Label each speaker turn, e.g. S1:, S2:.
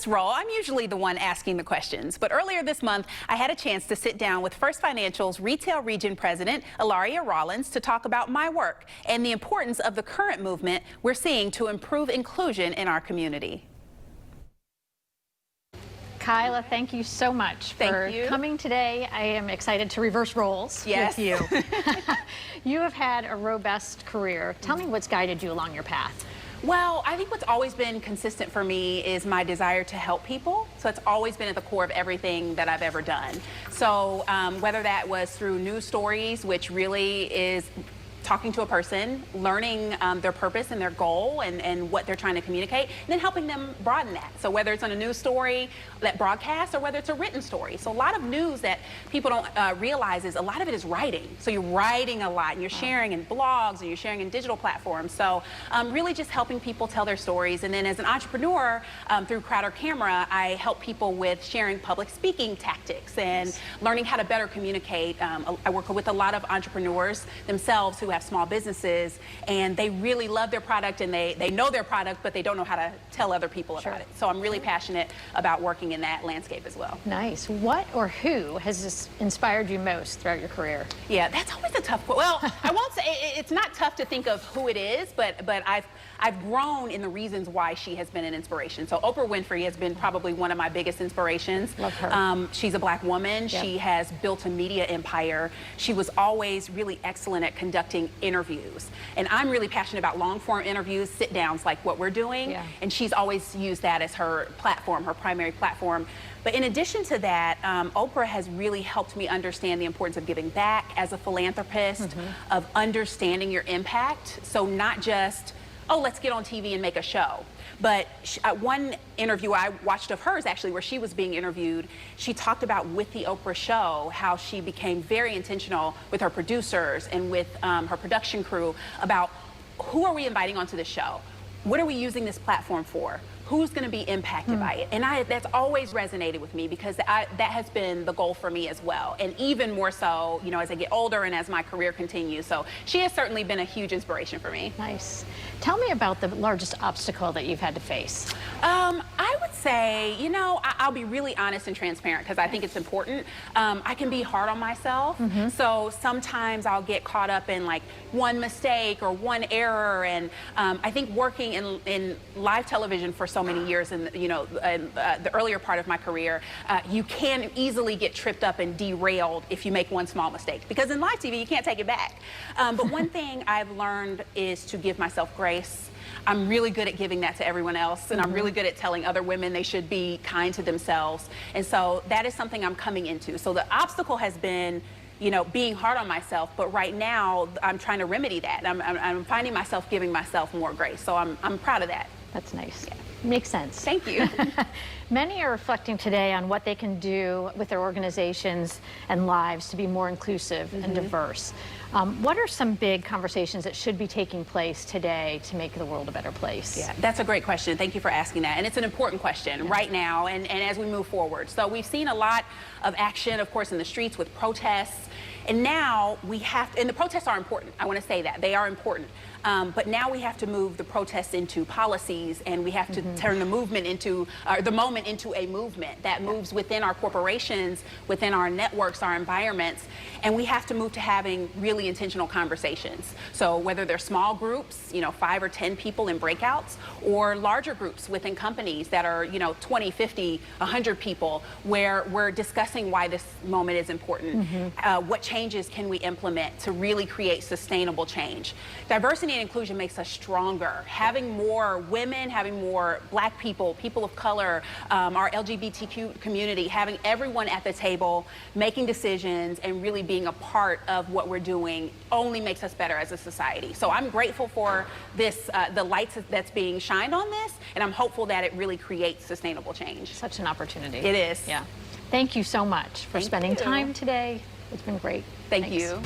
S1: this role, I'm usually the one asking the questions, but earlier this month, I had a chance to sit down with First Financial's Retail Region President, Ilaria Rollins, to talk about my work and the importance of the current movement we're seeing to improve inclusion in our community.
S2: Kyla, thank you so much for coming today. I am excited to reverse roles with you. You have had a robust career. Tell me what's guided you along your path.
S1: Well, I think what's always been consistent for me is my desire to help people. So it's always been at the core of everything that I've ever done. So whether that was through news stories, which really is talking to a person, learning their purpose and their goal and what they're trying to communicate, and then helping them broaden that. So whether it's on a news story that broadcasts or whether it's a written story. So a lot of news that people don't realize is a lot of it is writing. So you're writing a lot and you're sharing in blogs and you're sharing in digital platforms. So really just helping people tell their stories. And then as an entrepreneur, through Crowder Camera, I help people with sharing public speaking tactics and learning how to better communicate. I work with a lot of entrepreneurs themselves who have small businesses, and they really love their product and they know their product, but they don't know how to tell other people about it. So I'm really passionate about working in that landscape as well. Nice.
S2: What or who has inspired you most throughout your career?
S1: Yeah, that's always a tough question. Well, I won't say it's not tough to think of who it is, but I've grown in the reasons why she has been an inspiration. So Oprah Winfrey has been probably one of my biggest inspirations.
S2: Love her.
S1: She's a Black woman. Yep. She has built a media empire. She was always really excellent at conducting interviews. And I'm really passionate about long form interviews, sit downs like what we're doing. Yeah. And she's always used that as her platform, her primary platform. But in addition to that, Oprah has really helped me understand the importance of giving back as a philanthropist, of understanding your impact. So not just, oh, let's get on TV and make a show. But one interview I watched of hers, actually, where she was being interviewed, she talked about with the Oprah show, how she became very intentional with her producers and with her production crew about who are we inviting onto the show? What are we using this platform for? Who's going to be impacted by it? And that's always resonated with me because that has been the goal for me as well. And even more so, you know, as I get older and as my career continues. So she has certainly been a huge inspiration for me.
S2: Nice. Tell me about the largest obstacle that you've had to face.
S1: I would say, you know, I'll be really honest and transparent because I think it's important. I can be hard on myself. So sometimes I'll get caught up in like one mistake or one error. And I think working in live television for so many years and the earlier part of my career, you can easily get tripped up and derailed if you make one small mistake, because in live TV you can't take it back. But one thing I've learned is to give myself grace. I'm really good at giving that to everyone else, and I'm really good at telling other women they should be kind to themselves. And so that is something I'm coming into. So the obstacle has been, you know, being hard on myself, but right now I'm trying to remedy that. I'm finding myself giving myself more grace. So I'm proud of that.
S2: That's nice.
S1: Yeah.
S2: Makes sense.
S1: Thank you.
S2: Many are reflecting today on what they can do with their organizations and lives to be more inclusive and diverse. What are some big conversations that should be taking place today to make the world a better place?
S1: Yeah, that's a great question. Thank you for asking that. And it's an important question right now and as we move forward. So we've seen a lot of action, of course, in the streets with protests. And now we have, and the protests are important. I want to say that. They are important. But now we have to move the protests into policies, and we have to turn the movement into, the moment into a movement that moves within our corporations, within our networks, our environments. And we have to move to having really intentional conversations. So whether they're small groups, you know, 5 or 10 people in breakouts, or larger groups within companies that are, you know, 20, 50, 100 people, where we're discussing why this moment is important. What changes can we implement to really create sustainable change? Diversity and inclusion makes us stronger. Having more women, having more Black people, people of color, our LGBTQ community, having everyone at the table, making decisions and really being a part of what we're doing only makes us better as a society. So I'm grateful for this, the lights that's being shined on this, and I'm hopeful that it really creates sustainable change.
S2: Such an opportunity.
S1: It is.
S2: Yeah. Thank you so much for spending time today. It's been great.
S1: Thanks. You.